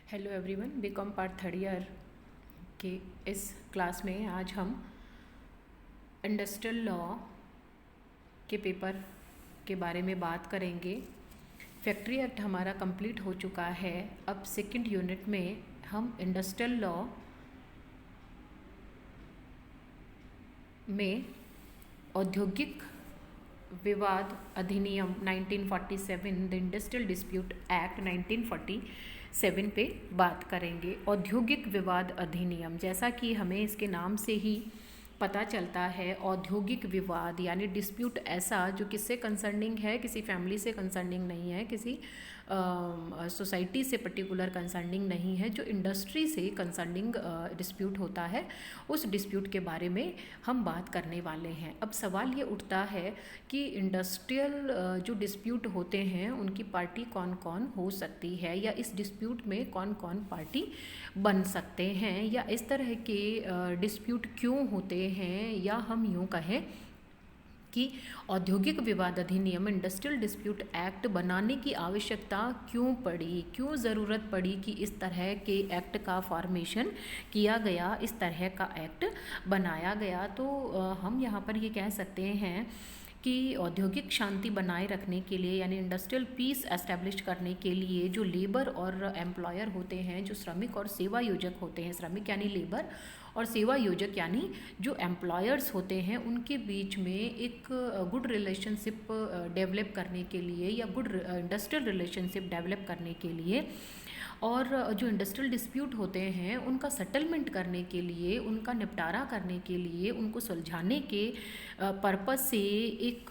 Hello everyone, BCom part third year के इस class में आज हम इंडस्ट्रियल लॉ के पेपर के बारे में बात करेंगे। फैक्ट्री एक्ट हमारा कंप्लीट हो चुका है। अब सेकंड यूनिट में हम इंडस्ट्रियल लॉ में औद्योगिक विवाद अधिनियम 1947, द इंडस्ट्रियल डिस्प्यूट एक्ट 1947 पे बात करेंगे। औद्योगिक विवाद अधिनियम, जैसा कि हमें इसके नाम से ही पता चलता है, औद्योगिक विवाद यानी डिस्प्यूट ऐसा जो किससे कंसर्निंग है, किसी फैमिली से कंसर्निंग नहीं है, किसी सोसाइटी से पर्टिकुलर कंसर्निंग नहीं है, जो इंडस्ट्री से कंसर्निंग डिस्प्यूट होता है, उस डिस्प्यूट के बारे में हम बात करने वाले हैं। अब सवाल ये उठता है कि इंडस्ट्रियल जो डिस्प्यूट होते हैं उनकी पार्टी कौन कौन हो सकती है, या इस डिस्प्यूट में कौन कौन पार्टी बन सकते हैं, या इस तरह के डिस्प्यूट क्यों होते हैं, या हम यूँ कहें कि औद्योगिक विवाद अधिनियम इंडस्ट्रियल डिस्प्यूट एक्ट बनाने की आवश्यकता क्यों पड़ी, क्यों ज़रूरत पड़ी कि इस तरह के एक्ट का फॉर्मेशन किया गया, इस तरह का एक्ट बनाया गया। तो हम यहाँ पर ये कह सकते हैं कि औद्योगिक शांति बनाए रखने के लिए यानी इंडस्ट्रियल पीस एस्टेब्लिश करने के लिए जो लेबर और एम्प्लॉयर होते हैं, जो श्रमिक और सेवा योजक होते हैं, श्रमिक यानी लेबर और सेवा योजक यानी जो एम्प्लॉयर्स होते हैं, उनके बीच में एक गुड रिलेशनशिप डेवलप करने के लिए या गुड इंडस्ट्रियल रिलेशनशिप डेवलप करने के लिए और जो इंडस्ट्रियल डिस्प्यूट होते हैं उनका सेटलमेंट करने के लिए, उनका निपटारा करने के लिए, उनको सुलझाने के पर्पस से एक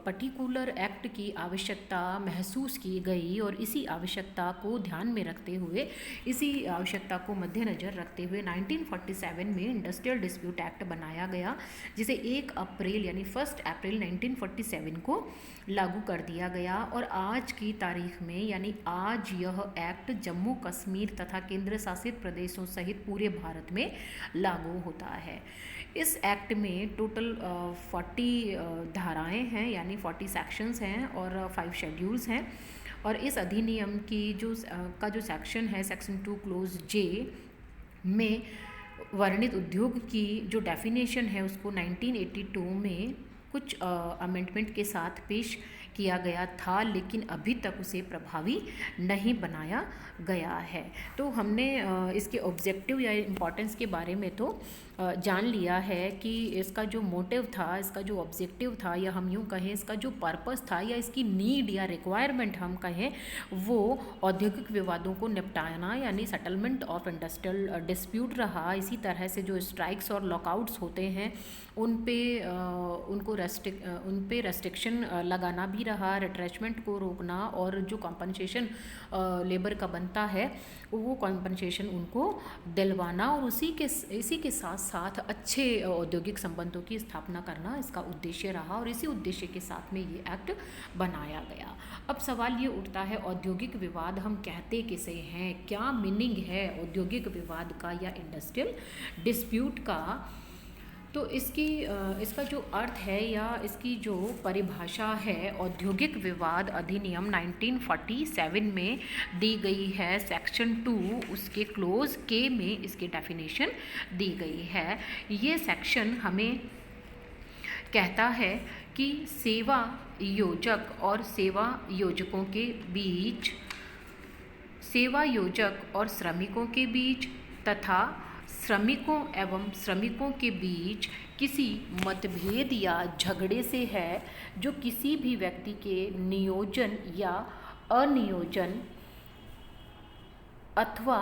पर्टिकुलर एक्ट की आवश्यकता महसूस की गई। और इसी आवश्यकता को ध्यान में रखते हुए, इसी आवश्यकता को मद्देनज़र रखते हुए 1947 में इंडस्ट्रियल डिस्प्यूट एक्ट बनाया गया, जिसे 1 अप्रैल यानी 1 अप्रैल 1947 को लागू कर दिया गया। और आज की तारीख में यानी आज यह एक्ट जम्मू कश्मीर तथा केंद्र शासित प्रदेशों सहित पूरे भारत में लागू होता है। इस एक्ट में टोटल 40 धाराएं हैं यानी 40 सेक्शंस हैं और 5 शेड्यूल्स हैं। और इस अधिनियम की जो सेक्शन है, सेक्शन 2 क्लोज जे में वर्णित उद्योग की जो डेफिनेशन है उसको 1982 में कुछ अमेंडमेंट के साथ पेश किया गया था, लेकिन अभी तक उसे प्रभावी नहीं बनाया गया है। तो हमने इसके ऑब्जेक्टिव या इम्पोर्टेंस के बारे में तो जान लिया है कि इसका जो मोटिव था, इसका जो ऑब्जेक्टिव था, या हम यूँ कहें इसका जो पर्पस था, या इसकी नीड या रिक्वायरमेंट हम कहें, वो औद्योगिक विवादों को निपटाना यानी सेटलमेंट ऑफ इंडस्ट्रियल डिस्प्यूट रहा। इसी तरह से जो स्ट्राइक्स और लॉकआउट्स होते हैं उन पे रेस्ट्रिक्शन लगाना भी रहा, रिट्रेचमेंट को रोकना, और जो कॉम्पनसेशन लेबर का बनता है वो कॉम्पनसेशन उनको दिलवाना, और इसी के साथ साथ अच्छे औद्योगिक संबंधों की स्थापना करना इसका उद्देश्य रहा। और इसी उद्देश्य के साथ में ये एक्ट बनाया गया। अब सवाल ये उठता है, औद्योगिक विवाद हम कहते किसे हैं, क्या मीनिंग है औद्योगिक विवाद का या इंडस्ट्रियल डिस्प्यूट का। तो इसका जो अर्थ है या इसकी जो परिभाषा है, औद्योगिक विवाद अधिनियम 1947 में दी गई है। सेक्शन 2 उसके क्लोज के में इसकी डेफिनेशन दी गई है। ये सेक्शन हमें कहता है कि सेवा योजक और सेवा योजकों के बीच, सेवा योजक और श्रमिकों के बीच तथा श्रमिकों एवं श्रमिकों के बीच किसी मतभेद या झगड़े से है, जो किसी भी व्यक्ति के नियोजन या अनियोजन अथवा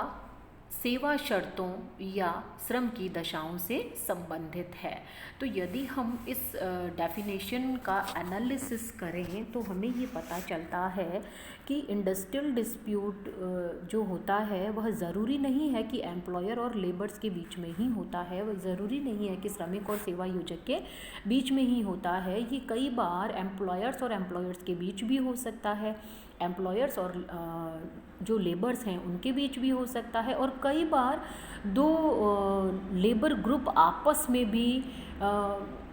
सेवा शर्तों या श्रम की दशाओं से संबंधित है। तो यदि हम इस डेफिनेशन का एनालिसिस करें तो हमें ये पता चलता है कि इंडस्ट्रियल डिस्प्यूट जो होता है वह ज़रूरी नहीं है कि एम्प्लॉयर और लेबर्स के बीच में ही होता है, वह ज़रूरी नहीं है कि श्रमिक और सेवा योजक के बीच में ही होता है। ये कई बार एम्प्लॉयर्स और एम्प्लॉयर्स के बीच भी हो सकता है, एम्प्लॉयर्स और जो लेबर्स हैं उनके बीच भी हो सकता है, और कई बार दो लेबर ग्रुप आपस में भी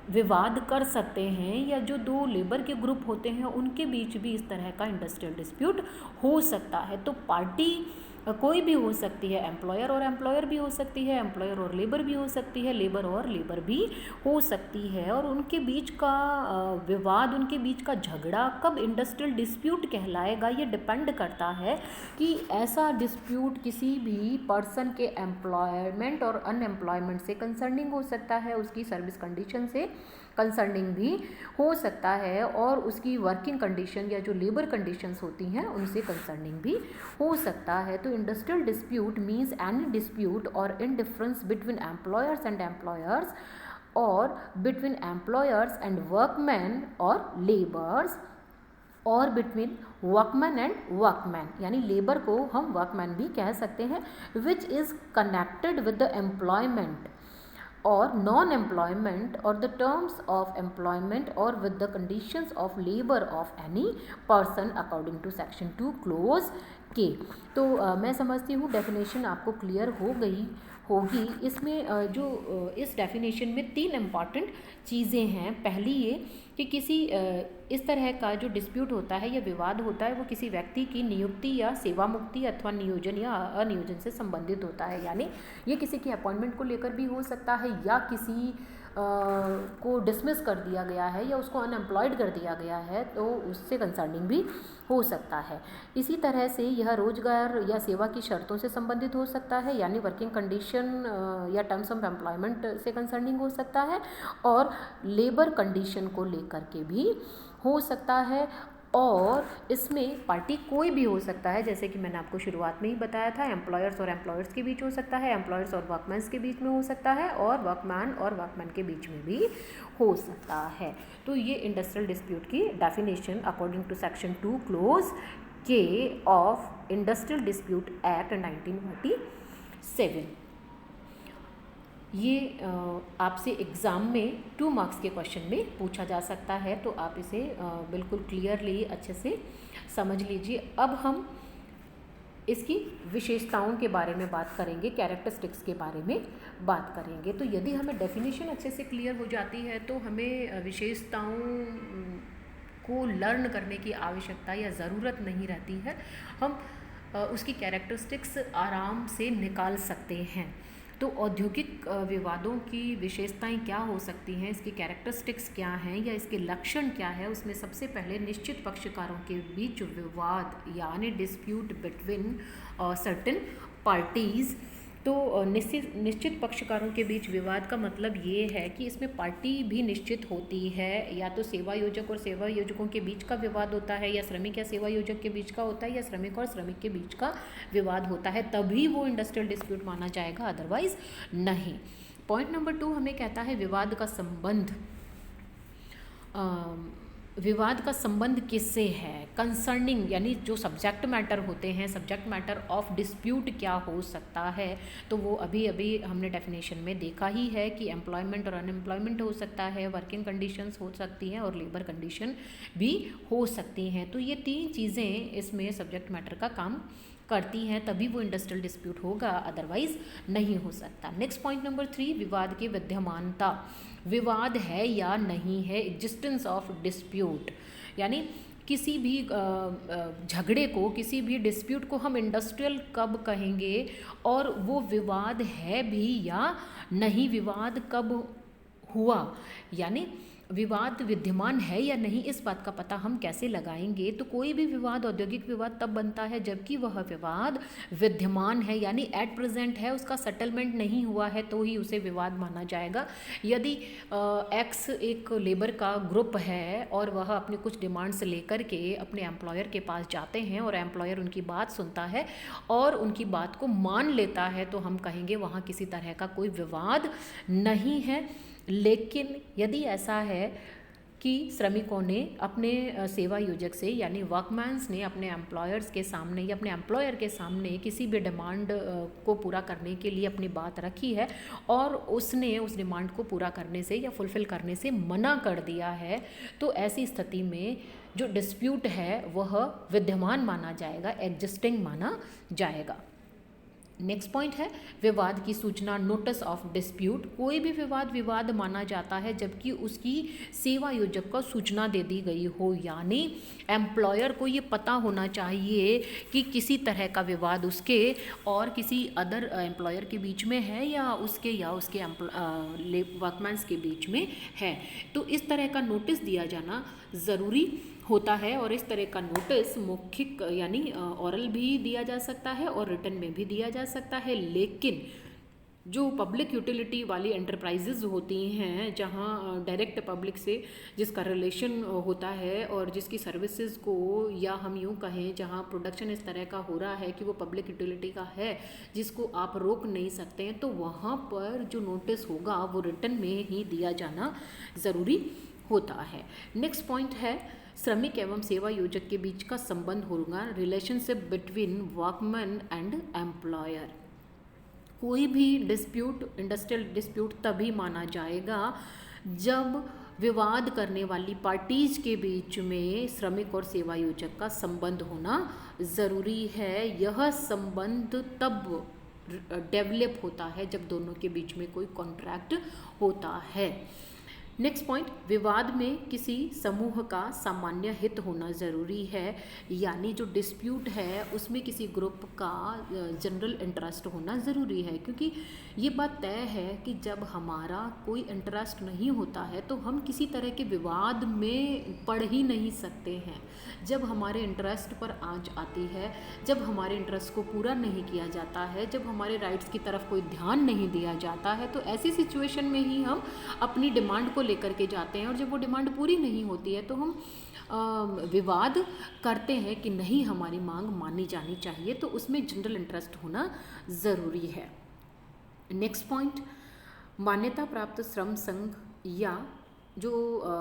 विवाद कर सकते हैं, या जो दो लेबर के ग्रुप होते हैं उनके बीच भी इस तरह का इंडस्ट्रियल डिस्प्यूट हो सकता है। तो पार्टी कोई भी हो सकती है, एम्प्लॉयर और एम्प्लॉयर भी हो सकती है, एम्प्लॉयर और लेबर भी हो सकती है, लेबर और लेबर भी हो सकती है। और उनके बीच का विवाद, उनके बीच का झगड़ा कब इंडस्ट्रियल डिस्प्यूट कहलाएगा, ये डिपेंड करता है कि ऐसा डिस्प्यूट किसी भी पर्सन के एम्प्लॉयमेंट और अनएम्प्लॉयमेंट से कंसर्निंग हो सकता है, उसकी सर्विस कंडीशन से कंसर्निंग भी हो सकता है, और उसकी वर्किंग कंडीशन या जो लेबर कंडीशंस होती हैं उनसे कंसर्निंग भी हो सकता है। तो industrial dispute means any dispute और indifference between employers and employers और बिटवीन एम्प्लॉयर्स एंड वर्कमैन और लेबर्स और बिटवीन वर्कमैन एंड वर्कमैन, यानी लेबर को हम वर्कमैन भी कह सकते हैं, which is connected with the employment or non-employment or the terms of employment or with the conditions of labor of any person according to section 2 clause K। तो मैं समझती हूँ डेफिनेशन आपको क्लियर हो गई होगी। इसमें जो इस डेफिनेशन में 3 इम्पॉर्टेंट चीज़ें हैं। पहली ये कि किसी इस तरह का जो डिस्प्यूट होता है या विवाद होता है वो किसी व्यक्ति की नियुक्ति या सेवा मुक्ति अथवा नियोजन या अनियोजन से संबंधित होता है, यानी ये किसी की अपॉइंटमेंट को लेकर भी हो सकता है या किसी को डिसमिस कर दिया गया है या उसको अनएम्प्लॉयड कर दिया गया है, तो उससे कंसर्निंग भी हो सकता है। इसी तरह से यह रोजगार या सेवा की शर्तों से संबंधित हो सकता है, यानी वर्किंग कंडीशन या टर्म्स ऑफ एम्प्लॉयमेंट से कंसर्निंग हो सकता है, और लेबर कंडीशन को लेकर के भी हो सकता है। और इसमें पार्टी कोई भी हो सकता है, जैसे कि मैंने आपको शुरुआत में ही बताया था, एम्प्लॉयर्स और एम्प्लॉयर्स के बीच हो सकता है, एम्प्लॉयर्स और वर्कमैन्स के बीच में हो सकता है, और वर्कमैन और वर्कमैन के बीच में भी हो सकता है। तो ये इंडस्ट्रियल डिस्प्यूट की definition according to section 2 clause K of industrial dispute act 1947। ये आपसे एग्ज़ाम में 2 मार्क्स के क्वेश्चन में पूछा जा सकता है, तो आप इसे बिल्कुल क्लियरली अच्छे से समझ लीजिए। अब हम इसकी विशेषताओं के बारे में बात करेंगे, कैरेक्टरिस्टिक्स के बारे में बात करेंगे। तो यदि हमें डेफिनेशन अच्छे से क्लियर हो जाती है तो हमें विशेषताओं को लर्न करने की आवश्यकता या ज़रूरत नहीं रहती है, हम उसकी कैरेक्टरिस्टिक्स आराम से निकाल सकते हैं। तो औद्योगिक विवादों की विशेषताएं क्या हो सकती हैं, इसकी कैरेक्टरिस्टिक्स क्या हैं या इसके लक्षण क्या है, उसमें सबसे पहले निश्चित पक्षकारों के बीच विवाद यानी डिस्प्यूट बिटवीन सर्टेन पार्टीज़। तो निश्चित पक्षकारों के बीच विवाद का मतलब ये है कि इसमें पार्टी भी निश्चित होती है, या तो सेवा योजक और सेवा योजकों के बीच का विवाद होता है, या श्रमिक या सेवा योजक के बीच का होता है, या श्रमिक और श्रमिक के बीच का विवाद होता है, तभी वो इंडस्ट्रियल डिस्प्यूट माना जाएगा, अदरवाइज नहीं। पॉइंट नंबर 2 हमें कहता है विवाद का संबंध। विवाद का संबंध किससे है, कंसर्निंग, यानी जो सब्जेक्ट मैटर होते हैं, सब्जेक्ट मैटर ऑफ डिस्प्यूट क्या हो सकता है, तो वो अभी अभी हमने डेफिनेशन में देखा ही है कि एम्प्लॉयमेंट और अनएम्प्लॉयमेंट हो सकता है, वर्किंग कंडीशंस हो सकती हैं और लेबर कंडीशन भी हो सकती हैं। तो ये 3 चीज़ें इसमें सब्जेक्ट मैटर का काम करती हैं, तभी वो इंडस्ट्रियल डिस्प्यूट होगा, अदरवाइज नहीं हो सकता। नेक्स्ट पॉइंट नंबर 3, विवाद की विद्यमानता। विवाद है या नहीं है, एग्जिस्टेंस ऑफ डिस्प्यूट, यानी किसी भी झगड़े को, किसी भी डिस्प्यूट को हम इंडस्ट्रियल कब कहेंगे, और वो विवाद है भी या नहीं, विवाद कब हुआ, यानी विवाद विद्यमान है या नहीं, इस बात का पता हम कैसे लगाएंगे। तो कोई भी विवाद, औद्योगिक विवाद तब बनता है जबकि वह विवाद विद्यमान है, यानी एट प्रेजेंट है, उसका सेटलमेंट नहीं हुआ है, तो ही उसे विवाद माना जाएगा। यदि एक्स एक लेबर का ग्रुप है और वह अपनी कुछ डिमांड्स लेकर के अपने एम्प्लॉयर के पास जाते हैं और एम्प्लॉयर उनकी बात सुनता है और उनकी बात को मान लेता है, तो हम कहेंगे वहाँ किसी तरह का कोई विवाद नहीं है। लेकिन यदि ऐसा है कि श्रमिकों ने अपने सेवा योजक से, यानी वर्कमैन्स ने अपने एम्प्लॉयर्स के सामने या अपने एम्प्लॉयर के सामने किसी भी डिमांड को पूरा करने के लिए अपनी बात रखी है और उसने उस डिमांड को पूरा करने से या फुलफ़िल करने से मना कर दिया है, तो ऐसी स्थिति में जो डिस्प्यूट है वह विद्यमान माना जाएगा, एग्जिस्टिंग माना जाएगा। नेक्स्ट पॉइंट है विवाद की सूचना, नोटिस ऑफ डिस्प्यूट। कोई भी विवाद माना जाता है जबकि उसकी सेवा योजक को सूचना दे दी गई हो, यानी एम्प्लॉयर को ये पता होना चाहिए कि किसी तरह का विवाद उसके और किसी अदर एम्प्लॉयर के बीच में है या उसके वर्कमैन्स के बीच में है। तो इस तरह का नोटिस दिया जाना ज़रूरी होता है और इस तरह का नोटिस मौखिक यानी ओरल भी दिया जा सकता है और रिटन में भी दिया जा सकता है। लेकिन जो पब्लिक यूटिलिटी वाली एंटरप्राइजेज होती हैं, जहां डायरेक्ट पब्लिक से जिसका रिलेशन होता है और जिसकी सर्विसेज को, या हम यूँ कहें जहां प्रोडक्शन इस तरह का हो रहा है कि वो पब्लिक यूटिलिटी का है जिसको आप रोक नहीं सकते हैं, तो वहाँ पर जो नोटिस होगा वो रिटन में ही दिया जाना ज़रूरी होता है। नेक्स्ट पॉइंट है श्रमिक एवं सेवा योजक के बीच का संबंध होगा, relationship between workman and employer. कोई भी डिस्प्यूट, इंडस्ट्रियल डिस्प्यूट तभी माना जाएगा जब विवाद करने वाली पार्टीज के बीच में श्रमिक और सेवा योजक का संबंध होना ज़रूरी है। यह संबंध तब डेवलप होता है जब दोनों के बीच में कोई कॉन्ट्रैक्ट होता है। नेक्स्ट पॉइंट, विवाद में किसी समूह का सामान्य हित होना ज़रूरी है, यानी जो डिस्प्यूट है उसमें किसी ग्रुप का जनरल इंटरेस्ट होना ज़रूरी है, क्योंकि ये बात तय है कि जब हमारा कोई इंटरेस्ट नहीं होता है तो हम किसी तरह के विवाद में पड़ ही नहीं सकते हैं। जब हमारे इंटरेस्ट पर आंच आती है, जब हमारे इंटरेस्ट को पूरा नहीं किया जाता है, जब हमारे राइट्स की तरफ कोई ध्यान नहीं दिया जाता है, तो ऐसी सिचुएशन में ही हम अपनी डिमांड को लेकर के जाते हैं और जब वो डिमांड पूरी नहीं होती है तो हम विवाद करते हैं कि नहीं, हमारी मांग मानी जानी चाहिए, तो उसमें जनरल इंटरेस्ट होना ज़रूरी है। नेक्स्ट पॉइंट, मान्यता प्राप्त श्रम संघ या जो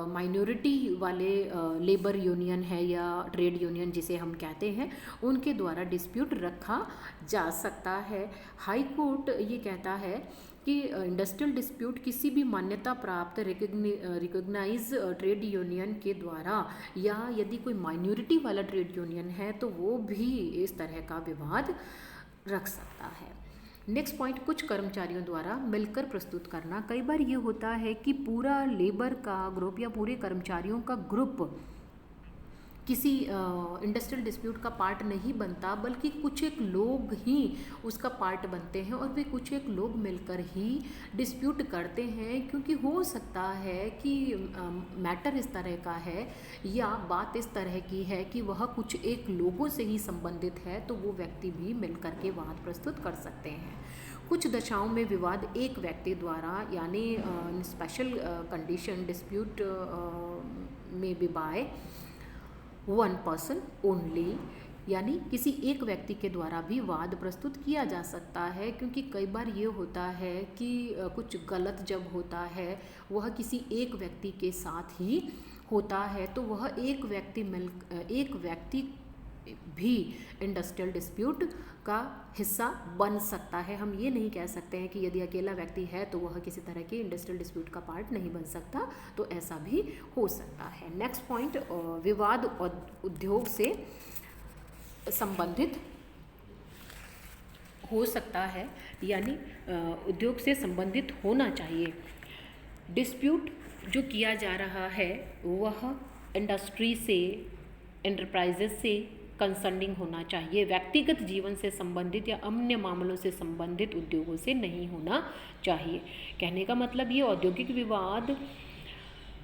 माइनॉरिटी वाले लेबर यूनियन है या ट्रेड यूनियन जिसे हम कहते हैं, उनके द्वारा डिस्प्यूट रखा जा सकता है। हाई कोर्ट ये कहता है कि इंडस्ट्रियल डिस्प्यूट किसी भी मान्यता प्राप्त रिकॉग्नाइज ट्रेड यूनियन के द्वारा, या यदि कोई माइनॉरिटी वाला ट्रेड यूनियन है तो वो भी इस तरह का विवाद रख सकता है। नेक्स्ट पॉइंट, कुछ कर्मचारियों द्वारा मिलकर प्रस्तुत करना। कई बार ये होता है कि पूरा लेबर का ग्रुप या पूरे कर्मचारियों का ग्रुप किसी इंडस्ट्रियल डिस्प्यूट का पार्ट नहीं बनता, बल्कि कुछ एक लोग ही उसका पार्ट बनते हैं और वे कुछ एक लोग मिलकर ही डिस्प्यूट करते हैं, क्योंकि हो सकता है कि मैटर इस तरह का है या बात इस तरह की है कि वह कुछ एक लोगों से ही संबंधित है, तो वो व्यक्ति भी मिलकर के वाद प्रस्तुत कर सकते हैं। कुछ दशाओं में विवाद एक व्यक्ति द्वारा, यानी स्पेशल कंडीशन डिस्प्यूट में be by one person only, यानी किसी एक व्यक्ति के द्वारा भी वाद प्रस्तुत किया जा सकता है, क्योंकि कई बार ये होता है कि कुछ गलत जब होता है वह किसी एक व्यक्ति के साथ ही होता है, तो वह एक व्यक्ति भी इंडस्ट्रियल डिस्प्यूट का हिस्सा बन सकता है। हम ये नहीं कह सकते हैं कि यदि अकेला व्यक्ति है तो वह किसी तरह के इंडस्ट्रियल डिस्प्यूट का पार्ट नहीं बन सकता, तो ऐसा भी हो सकता है। नेक्स्ट पॉइंट, विवाद उद्योग से संबंधित हो सकता है, यानी उद्योग से संबंधित होना चाहिए। डिस्प्यूट जो किया जा रहा है वह इंडस्ट्री से, एंटरप्राइजेस से कंसर्निंग होना चाहिए, व्यक्तिगत जीवन से संबंधित या अन्य मामलों से संबंधित उद्योगों से नहीं होना चाहिए। कहने का मतलब ये, औद्योगिक विवाद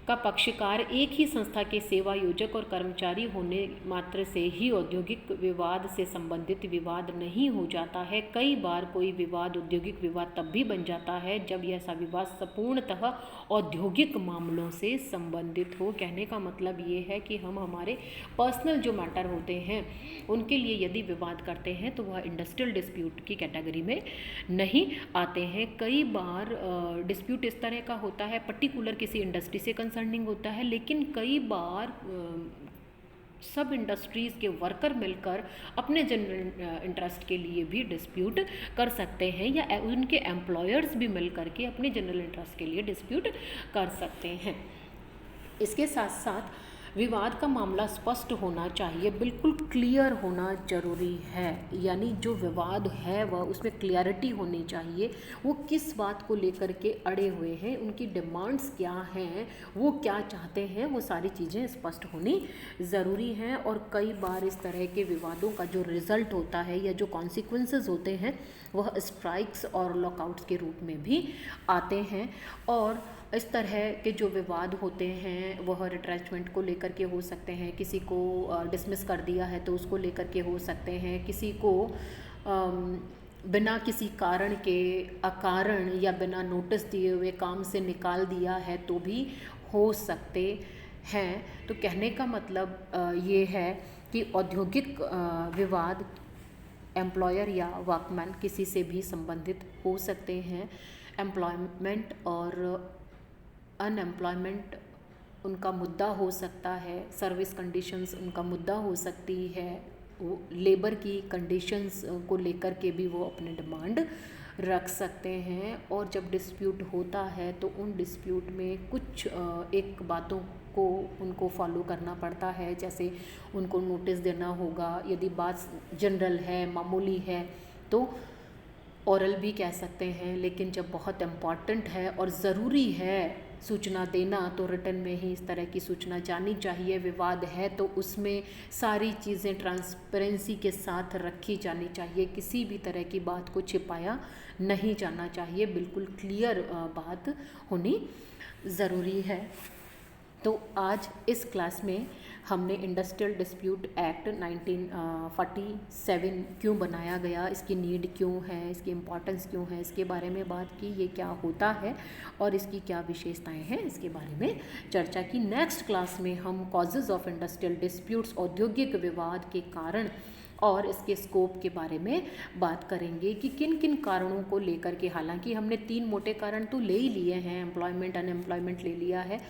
का पक्षकार एक ही संस्था के सेवा योजक और कर्मचारी होने मात्र से ही औद्योगिक विवाद से संबंधित विवाद नहीं हो जाता है। कई बार कोई विवाद औद्योगिक विवाद तब भी बन जाता है जब यह सा विवाद संपूर्णतः औद्योगिक मामलों से संबंधित हो। कहने का मतलब ये है कि हम हमारे पर्सनल जो मैटर होते हैं उनके लिए यदि विवाद करते हैं तो वह इंडस्ट्रियल डिस्प्यूट की कैटेगरी में नहीं आते हैं। कई बार डिस्प्यूट इस तरह का होता है, पर्टिकुलर किसी इंडस्ट्री से कंसर्निंग होता है, लेकिन कई बार सब इंडस्ट्रीज़ के वर्कर मिलकर अपने जनरल इंटरेस्ट के लिए भी डिस्प्यूट कर सकते हैं, या उनके एम्प्लॉयर्स भी मिलकर के अपने जनरल इंटरेस्ट के लिए डिस्प्यूट कर सकते हैं। इसके साथ साथ विवाद का मामला स्पष्ट होना चाहिए, बिल्कुल क्लियर होना जरूरी है। यानी जो विवाद है वह उसमें क्लियरिटी होनी चाहिए, वो किस बात को लेकर के अड़े हुए हैं, उनकी डिमांड्स क्या हैं, वो क्या चाहते हैं, वो सारी चीज़ें स्पष्ट होनी ज़रूरी हैं। और कई बार इस तरह के विवादों का जो रिज़ल्ट होता है या जो कॉन्सिक्वेंसेस होते हैं वह स्ट्राइक्स और लॉकआउट्स के रूप में भी आते हैं। और इस तरह के जो विवाद होते हैं वह रिट्रेंचमेंट को लेकर के हो सकते हैं, किसी को डिसमिस कर दिया है तो उसको लेकर के हो सकते हैं, किसी को बिना किसी कारण के अकारण या बिना नोटिस दिए हुए काम से निकाल दिया है तो भी हो सकते हैं। तो कहने का मतलब ये है कि औद्योगिक विवाद एम्प्लॉयर या वर्कमैन किसी से भी संबंधित हो सकते हैं। एम्प्लॉयमेंट और अनएम्प्लॉयमेंट उनका मुद्दा हो सकता है, सर्विस कंडीशंस उनका मुद्दा हो सकती है, वो लेबर की कंडीशंस को लेकर के भी वो अपने डिमांड रख सकते हैं। और जब डिस्प्यूट होता है तो उन डिस्प्यूट में कुछ एक बातों को उनको फॉलो करना पड़ता है, जैसे उनको नोटिस देना होगा, यदि बात जनरल है, मामूली है तो ओरल भी कह सकते हैं, लेकिन जब बहुत इम्पॉर्टेंट है और ज़रूरी है सूचना देना तो रिटर्न में ही इस तरह की सूचना जानी चाहिए। विवाद है तो उसमें सारी चीज़ें ट्रांसपेरेंसी के साथ रखी जानी चाहिए, किसी भी तरह की बात को छिपाया नहीं जाना चाहिए, बिल्कुल क्लियर बात होनी ज़रूरी है। तो आज इस क्लास में हमने इंडस्ट्रियल डिस्प्यूट एक्ट 1947 क्यों बनाया गया, इसकी नीड क्यों है, इसकी इम्पोर्टेंस क्यों है, इसके बारे में बात की, ये क्या होता है और इसकी क्या विशेषताएं हैं, इसके बारे में चर्चा की। नेक्स्ट क्लास में हम कॉजेज़ ऑफ इंडस्ट्रियल डिस्प्यूट्स, औद्योगिक विवाद के कारण और इसके स्कोप के बारे में बात करेंगे कि किन किन कारणों को लेकर के, हालांकि हमने 3 मोटे कारण तो ले ही लिए हैं, एम्प्लॉयमेंट, अनएम्प्लॉयमेंट ले लिया है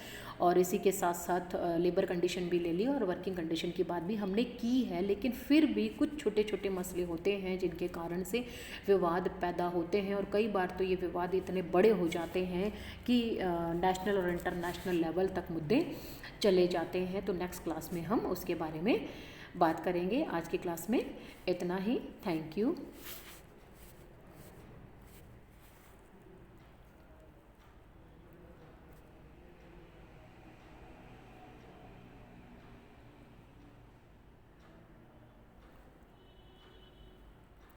और इसी के साथ साथ लेबर कंडीशन भी ले ली और वर्किंग कंडीशन की बात भी हमने की है, लेकिन फिर भी कुछ छोटे छोटे मसले होते हैं जिनके कारण से विवाद पैदा होते हैं। और कई बार तो ये विवाद इतने बड़े हो जाते हैं कि नेशनल और इंटरनेशनल लेवल तक मुद्दे चले जाते हैं। तो नेक्स्ट क्लास में हम उसके बारे में बात करेंगे। आज की क्लास में इतना ही। Thank you.